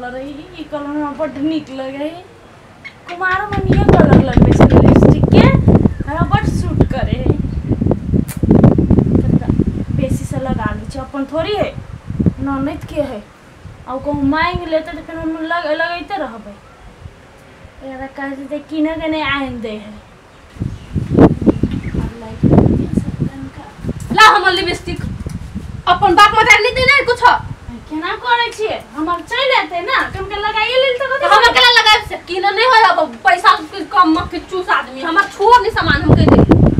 Colour है ई colour में बड़ निक लगे कुमार मन ये कलर लगबे छै लिपस्टिक के हमरा बड़ सूट करे है बेसी से लगा ली छ अपन थोड़ी है ननद के है और को मांग लेते तो फिर हम लगाते रहबे यार कह दे किने के नहीं आइन दे है ला हमर लिपस्टिक अपन बाप मत नहीं दे नहीं कुछ केना करे छिए हमर चल आते ना कम के लगाइए लेल तो हम केला लगाए से किने नहीं होय अब पैसा कम मत के चूस आदमी हमर छोड़ नहीं सामान हम के दे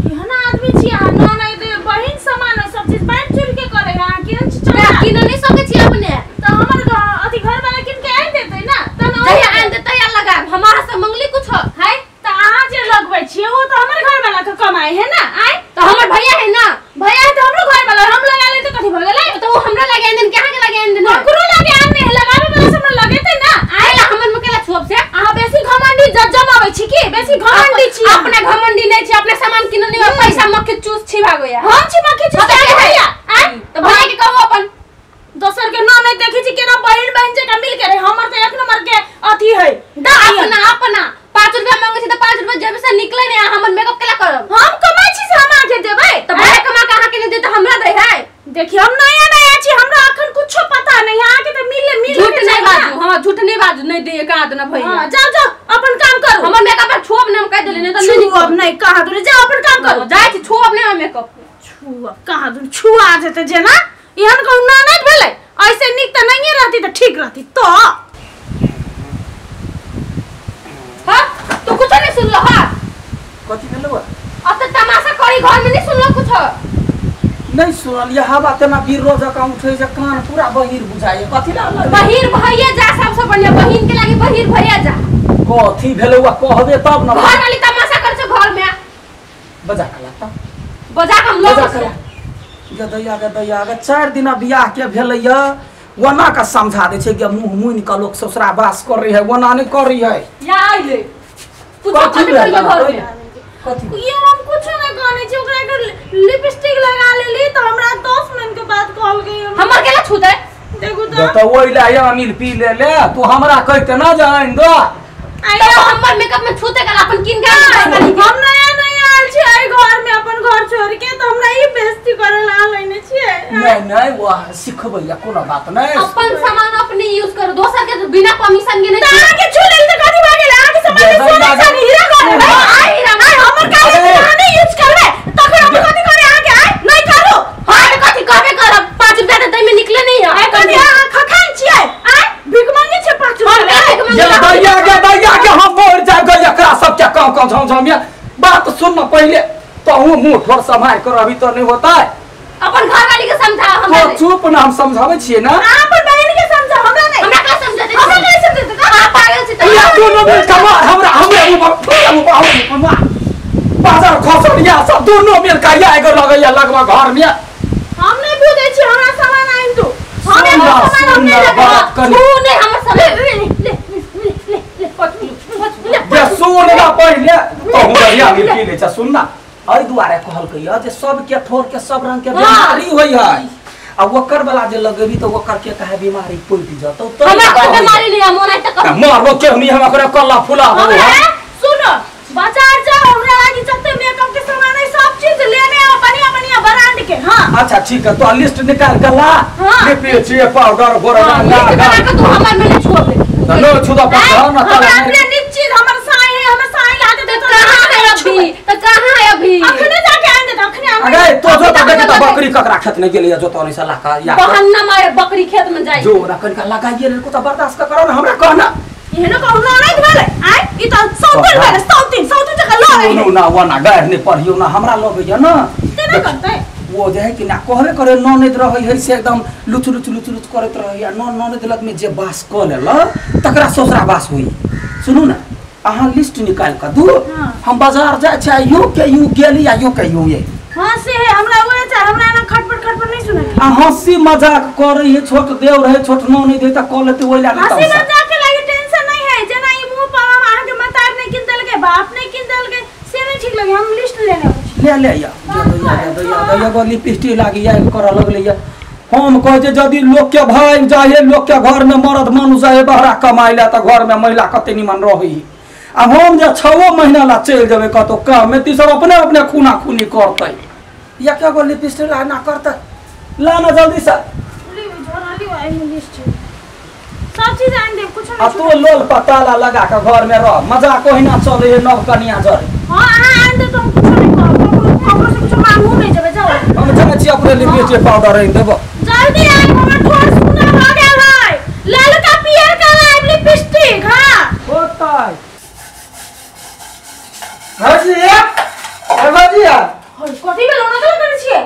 केना आदमी छिए ना नहीं दे बहिन सामान सब चीज बांट चुल के करे हां किने नहीं सके छी अपने तो हमर अथी घर वाला किन के आइन देते ना त जहिया आइन देते या लगाए हमारा से मंगली कुछ है त अहाँ जे लगबै छिए वो तो हमर घर वाला के कमाई है ना आइ तो हमर भैया है ना भैया है तो हमरो घर वाला हम लगा ले तो कथि भ गेलै तो वो हमरा लगे दिन कहां के लगे दिन ककरो लगे आने लगाबे वाला सब लगेते ना आइला हमर में केला छुप से अहाँ बेसी घमंडी जमाबै छी की बेसी घमंडी छी अपने घमंडी नहीं छी अपने सामान किन नहीं पैसा मक्के चूस छी भागोया हम छी मक्के चूस भैया तो भैया के कहबो अपन दोसर के नाम नहीं देखी छी केना बहिन बहन जे का मिल के रहे हमर तो एक नंबर के अथी है अपना 5 रुपया मांगे छी तो 5 रुपया जेब से निकले नहीं हमर मेकअप केला करब हम कमाई छी से हम आके देबै तो भैया कमा के आके नहीं दे तो हमरा दे है देखिए हम नया छी हमरा अखन कुछो पता नहीं आके तो मिल झूठ नहीं बाजू हां झूठ नहीं बाजू नहीं दे का देना भैया हां जाओ अपन काम करो हमर मेकअप पर छोब नहीं हम कह देले नहीं तो नहीं छुअब नहीं कहा दूर जाओ अपन काम करो जाय छी छोब नहीं मेकअप छुआ कहा दूर छुआ जेते जेना इहन को ना नहीं भेले ऐसे निक त नहीं रहती तो ठीक रहती तो हां तू कुछ नहीं सुन लो हां कथि भेलौ अब तो तमाशा करी घर में नहीं सुन लो कुछ नहीं सुनल यह बात ना वीर रोज का उठे जे कान पूरा बहिर बुझाए कथि ला बहिर भैया जा सबसे बढ़िया बहिन के लागी बहिर भैया जा कथि भेलौ कहबे तब ना घर वाली तमाशा कर छ घर में बजा कला त बजा हम लोग गदैया 4 दिन बियाह के भेलैया वना का समझा दे छै कि मुंह मुइन का लोग ससुरा बास कर रही है वना नहीं कर रही है या आइले कथि भेल घर में कथि ये हम कुछ नहीं कहने छी ओकरा के लिपस्टिक लगा लेली तो हमरा 10 मिनट के बाद कहल गई हमर केला छूते देखो तो ओइ ला या मिल पी ले तू हमरा कहते ना जान दो तो हमर मेकअप में छूते कला अपन किन के हम नया आल छी आई घर में अपन घर छोड़ के तो हमरा ई बेइज्जती करे ला लेने छी नहीं वो सिखबैया कोनो बात नहीं अपन सामान अपने यूज करो दोसर के बिना परमिशन के नहीं आगे छुले तो कथि भागे आगे सामान सोना चांदी हीरा करे आई हीरा हमर का नहीं यूज करबे तखन हम कथि करे आगे आई नहीं करू हां कथि कहबे करब 5 रुपया दे में निकले नहीं है आई कथि खखान छिए आई भीख मांगे छे 5 रुपया ये दैया के हम मोर जा गए एकरा सब के काम झम बात सुन न पहले तो हूं मुंह ठोर संभाल कर अभी तो नहीं होता है अपन घर वाली के समझा हम तो चुप ना हम समझावे छिए ना अपन बहन के समझा हमरा का समझा दे हमरा नहीं समझे तो हां पागल छी तो या दोनों मिल कमा हमरा बाजार खसरिया सब दोनों मिल का या एगो लगैया लगवा घर में हम नहीं बुझे छी हमरा सामान आइन तो हम सामान हमने बात कर तू नहीं हमर सब ले ये सुन ना पहले तो बढ़िया मिल पी ले छ सुन ना अई दुआरे कहल कहिया जे सब के ठोर के सब रंग के बीमारी होई है आ वकर वाला जे लगेबी तो वकर के कहे बीमारी पलट जतो तो हमरा कोई बीमारी नहीं हम नहीं त मारबो के नहीं हम करे कल्ला फुला दो सुनो बाजार जाओ हमरा लागी जत्ते मेकअप के सामान है सब चीज लेने आओ बढ़िया बढ़िया ब्रांड के हां अच्छा ठीक है तो लिस्ट निकाल के ला लिपस्टिक ये पाउडर गोरा बना के तू हमर में छोड़ दे नो छुदा पकड़ ना हमरा अपने निश्चित हमर साई है हम साई ला के दे तो कहां है अभी अखने जाके आन दे अखने अरे तो जो तो देखी तो बकरी ककरा खेत में गेलिए जो तो नहीं सलाह का या बहाना मारे बकरी खेत में जाई जो रखन का लगाइए रे को तो बर्दाश्त करो ना हमरा कहना एहनो कहू ना नहीं भेले आई ई तो सौतन भेले सौतन जका लो रही ना वो ना गाड़ नहीं पढ़ियो ना हमरा लोगे ना तेना करते वो जे है कि ना कहबे करे ननद रहै है से एकदम लुच करत रहै या ननद लग में जे बास क लेल तकरा ससुरा बास होई सुनू ना अहाँ लिस्ट निकाल के दू हम बाजार जाय छै यू के यू गेली या यू के यू ये हां से है हमरा ओए छै हमरा ना खटपट नहीं सुनै आ हंसी मजाक करे है छोट देव रहे छोट ननद है त क लेते ओइ लागे हंसी मजाक के लागी टेंशन नहीं है जना ई मुंह पावा अहाँ के मतार नहीं किन देल के बाप नहीं किन देल के से नहीं ठीक लगे हम लिस्ट लेने ले या दैया लिपस्टिक लागी या कर लगले या हम कहे जे यदि लोग के भाई जाए लोग के घर में मर्द मानुष जाए बहरा कमाई ला तो घर में महिला कते निमन रही। अब हम जे 6 महीना ला चल जाबे कतो काम में ती सब अपने अपने खूना खूनी करते या क्या गो लिपस्टिक ला ना करते ला ना जल्दी से सब चीज आन दे कुछ अब तो लोल पताला लगा के घर में रह मजाक ओहिना चले है नव कन्या जरे। हां आन दे तुम कुछ नहीं कर ककरो से कुछ मांगू नहीं जबे जाओ हम जाने छी अपने लिपस्टिक पाउडर रही देबो जल्दी आ हमर थोड़ सुना हो गेल है लाल का पियर का लिपस्टिक। हां होता है हाजी ए बाजी होय कथि में लोना करे छिए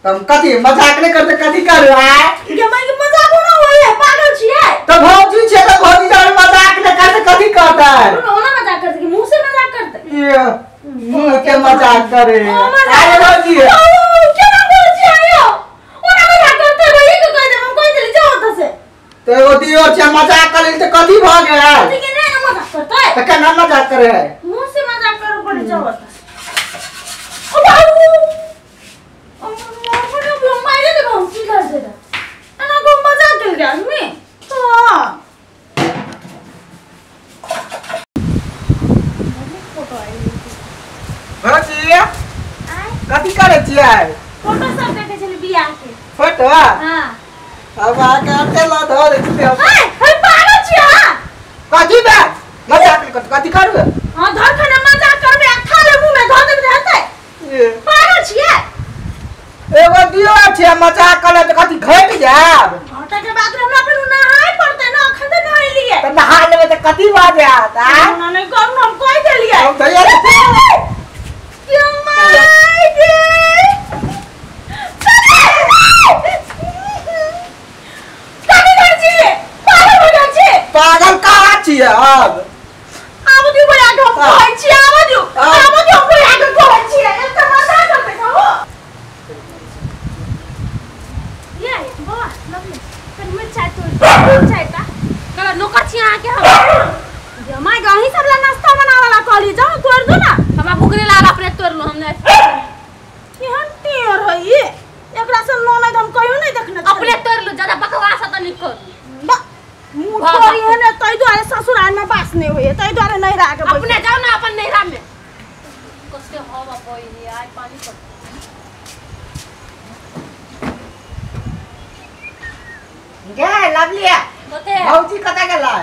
तुम कथि मजाक नहीं करते कथि कर रहा है ये मैं मजाक ना होय है पागल छिए तो भौजी छे तो भौजी जान मजाक नहीं करते कथि करता है लोना मजाक करते कि मुंह से मजाक करते ये मुंह के मजाक करे अरे भौजी क्या ना बोल छी आयो ओना मजाक करते भाई को कह दे हम कोई दिल जाओ त से तो वो दियो छे मजाक करे तो कथि भ गया है ठीक है ना मजाक करता है तो क्या मजाक करे है मुंह से मजाक करो पड़ जाओ त ओ बाबू मारे दे हम की कर दे ना को मजाक कर गया में हां भौजी कथि करे छिए फोटो सब देखे छले बियाह के फोटो हां अब आ के ला धर छिए हाय पागल छी हां कथि बे मजाक नहीं करते कथि करबे हां धर खाना मजाक करबे आ खा ले मुंह में धर दे रहते पागल छी एगो दियो छे मजाक करे तो कथि घट जाब घटा के बाद हमरा पे नहाय पड़ते ना अखन तो नहाय लिए तो नहा लेबे तो कथि भ जात ना नहीं करू हम कोई दे लिए हम तैयार क्यों माय गे कथि कर छी पागल हो जा छी पागल कहाँ छिए अब दियो बड़ा हम कहै छी दियो बड़ा के कहै छी एत मजाक करते हो ये बाबा लवली कर मिर्चाई तो चाय का कल नौकर छी आ के हम जमाई गही सब ला नाश्ता बनावाला कहली जाओ तोड़ दो ना हमरा भुगरे लाल अपने तोड़ लो हमने केहन टेर है ये एकरा से नो नहीं हम कहियो नहीं देखने अपने तोड़ लो ज्यादा बकवास त नहीं कर मुंह तोड़ी है ने तई द्वारे ससुराल में बास नहीं होई तई द्वारे नहीं रह के अपने जाओ ना अपन नैरा में कसके हवा पई आज पानी पड़ गे लवलिया होते भौजी कता गेला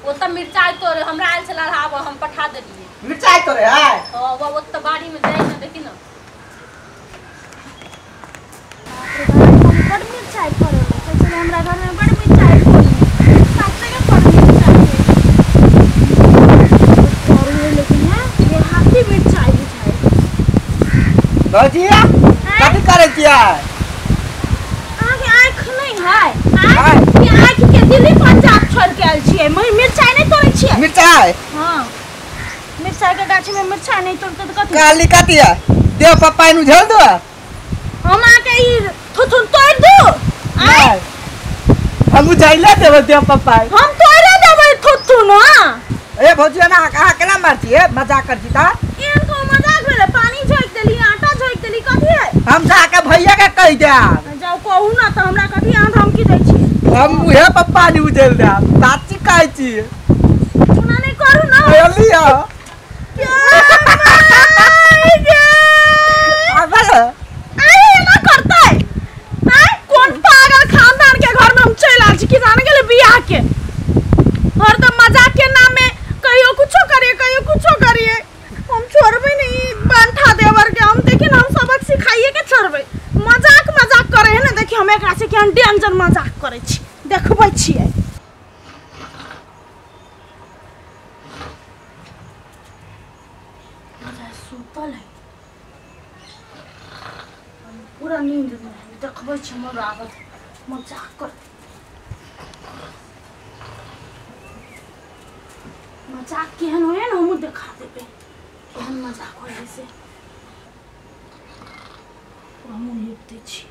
वो त मिर्चाई तोड़ हमरा आइल से लड़ाव हम पठा देलिए मिर्चाई तोरे है हां वो त बाड़ी में जाई ना देखी ना बड़ मिर्चाई पड़े चले हमरा घर में बड़ मिर्चाई पड़ी साथे के पड़ मिर्चाई और ये लेकिन है ये हाथी मिर्चाई बुझाई भौजी कथि करे छिए आँख नहीं है ये आँख के दिल्ली पंजाब छोड़ के आल छिए मैं मिर्चाई नहीं तोड़े छिए मिर्चाई हां मिर्चाई के गाछ में मिर्चाई नहीं तोड़ते तो कथि काली कथि है देव पप्पा नु झल दो हम आके ई थुथुन तोड़ दो नहीं हम जाइले देव देव पप्पा हम तोड़े देबै थुथुन हां ए भौजी ना कहां केना मारती है मजाक करती ता इनको मजाक भेले पानी झोक देली आटा झोक देली कथि है हम जाके भैया के कह दे जाओ कहू ना त हमरा कथि आन हम की दै छी हम उहे पप्पा नु उजल दे साची कहै छी सुना नहीं करू ना लिया अबे अरे ना करता है कौन पागल खानदान के घर में हम चल आल छी कि जाने के लिए बियाह के और तो मजाक के नाम में कहियो कुछो करिए हम छोड़बे नहीं बंठा देवर के हम देखिन हम सबक सिखाइए के छोड़बे मजाक करे है ना देखि हम एकरा से केहन डेंजर मजाक करे छी देखबै छियै सुतल है पूरा नींद में देखबै छी मोर आदत मजाक कर मजाक केहन होय ना हम देखा देबे केहन मजाक होय से हम लिखते छी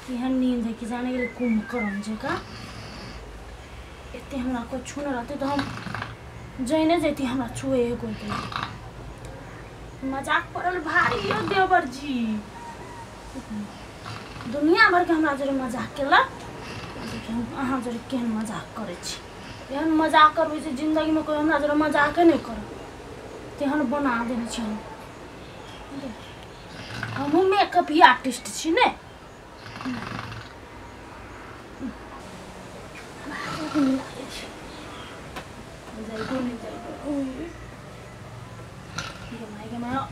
केहन नींद है कि जाने के कुंभकर्ण जगह एते हमरा को छूने रहते तो हम जइने जैती हमरा छुए एगो दे मजाक पड़ल भारी हो देवर जी दुनिया भर के हमरा जरे मजाक केला देखिए अहाँ जरे केहन मजाक करे छी एहन मजाक करबै जे जिंदगी में कोई हमरा जरे मजाक नहीं करे तेहन बना देने छी हम मेकअप आर्टिस्ट छी ने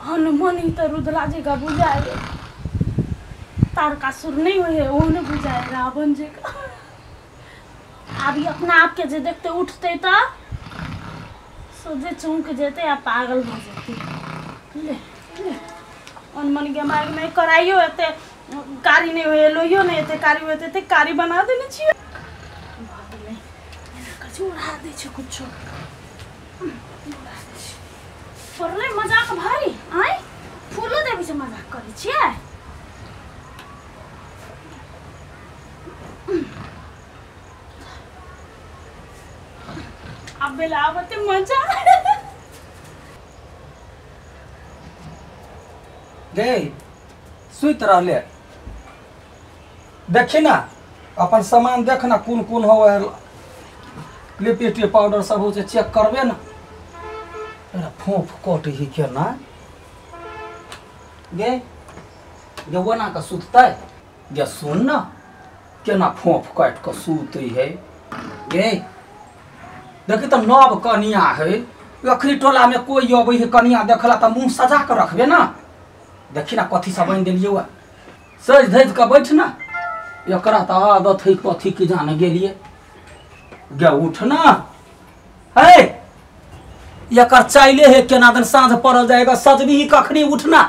हनुमानी तो रुद्रा जी का बुझाए तारकासुर नहीं हुए वो ने बुझाए रावण जी का अभी अपना आप के जे देखते उठते तो सोचे चौंक जेते या पागल हो जाते ले ले हनुमान के मार्ग में कराइयो एते कारी नहीं हुए लोइयो नहीं एते कारी हुए ते कारी बना देने छिए भागले कछु उड़ा दे छ कुछ परले मजाक भारी आइ फूलो देवी से मजाक करे छिए अब बेलावते मजा गे सुत रहले देखी ना अपन सामान देख ना कौन कौन हो लिपस्टिक पाउडर सब हो से चेक करबे ना फोफ कट ही केना गे बना के सुतते गे सुन ना केना फोफ काट के सुते है गे देखी तो नव कनिया है अखरी टोला में कोई अबै है कनिया देखला तो मुंह सजा के रखबे ना देखी ना कथी सब बन दिलिए हुआ सज धज के बैठ ना एकरा तो आदत है कथी की जाने गेलिए गे उठ ना है एकर चाइले है केना दिन साँझ पड़ल जाएगा सजबी ही कखनी उठना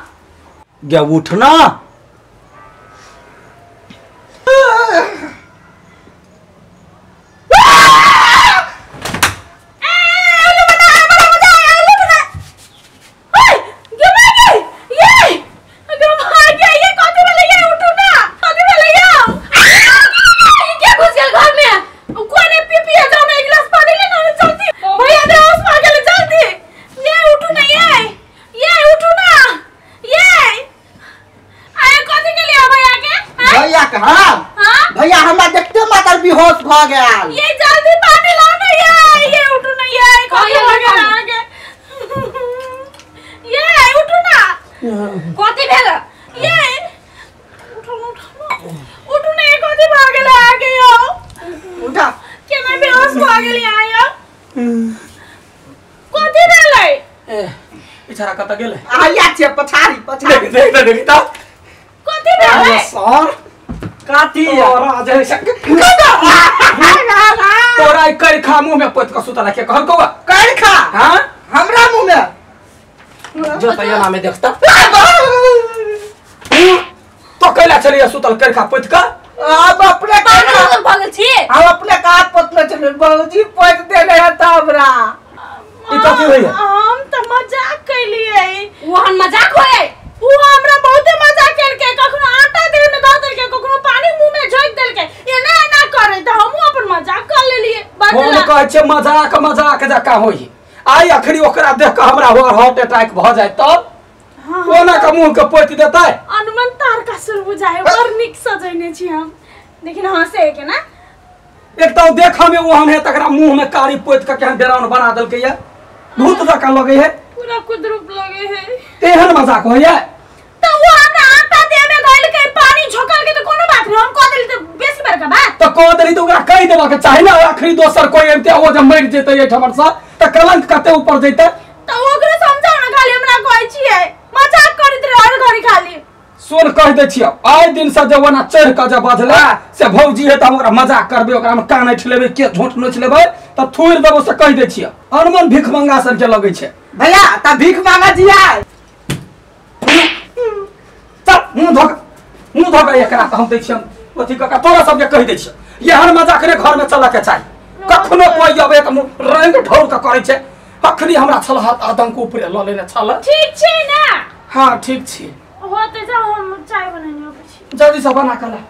गे उठना भैया हमरा देखते मातर बेहोश भ गेल ये जल्दी पानी लाओ ना ये उठो ना ये कथी हो गेल आगे ये उठो ना कथी भेल ये उठो ना ये कथी भ गेल आगे यो उठा केना बेहोश भ गेल आयो कथी भेलै ए इछारा कत गेले आया छे पछाड़ी देख त कथी भेलै सर काटी और अजय शक तोरा कर खा मुंह में पत का सुतला के कहल कौवा कर खा हां हमरा मुंह में जो तैयार में देखता तो कैला चलिए सुतल कर खा पत का अब अपने पागल भागल छी हम अपने का पतले चले बाबूजी पत देले है त हमरा ई कथी होय हम त मजाक कैलिए वहन मजाक होय वो हमरा बहुत मजाक करके कखनो आटा देह में द देलके कखनो पानी मुंह में झोंक देलके एना एना करे त हमहु अपन मजाक कर लेलिए हम कहै छै मजाक जका होई आई अखरी ओकरा देख के हमरा हार्ट अटैक भ जाय तब ओना के मुंह के पोति देतै अनुमान तार का सुर बुझाए और निक सजैने छी हम लेकिन हंसे के ना एक तो देखा में ओहन है तकरा मुंह में कारी पोति के केहन बेरान बना देलकै या भूत जका लगे है पूरा कुदरूप लगे है तेहन मजाक होय तो वो हमरा आटा देह में गइल के पानी झोकल के तो कोनो बात नहीं हम कह देली तो बेसी बड़का बात तो कह देली तो ओकरा कहि देबा के चाहि ना आखरी दोसर कोई एते ओ जे मर जेतै ए ठमर सा त कलंक कते ऊपर जैतै तो ओकरे समझाओ ना खाली हमरा कहै छियै मजाक करैत रहे हर घड़ी खाली सुन कह दे छियो आइ दिन से जवाना चढ़ के जे बजला से भौजी है त हम ओकरा मजाक करबे ओकरा में कान ऐठ लेबे के झोंट नोच लेबे त थोड़ देबो से कह दे छियो अनमन भीख मंगा सन के लगै छै भैया त भीख मांगा जिया मुंह धोक एकरा हम दै छियन ओथी का तोरा सब के कह दै छियो ये हर मजाक रे घर में चला के चाहि कखनो कोई अबे त रंग ढोल के करे छै अखनी हमरा छल हाथ आतंक ऊपर ल लेने छल ठीक छै ना हां ठीक छी होते जा हम चाय बनाने आबै छी जल्दी से बना के ला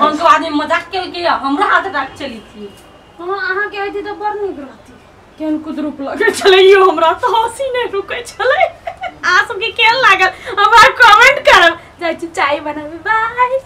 हम तो आदमी मजाक के हमरा हाथ अटैक चली थी हां अहाँ के आइती तो बड़ निक रहती केन कुदरूप लगे छलैयो हमरा तो हंसी नहीं रुकै छलै आ सब के केल लागल हमरा कमेंट करब जाइ छी चाय बनाबे बाय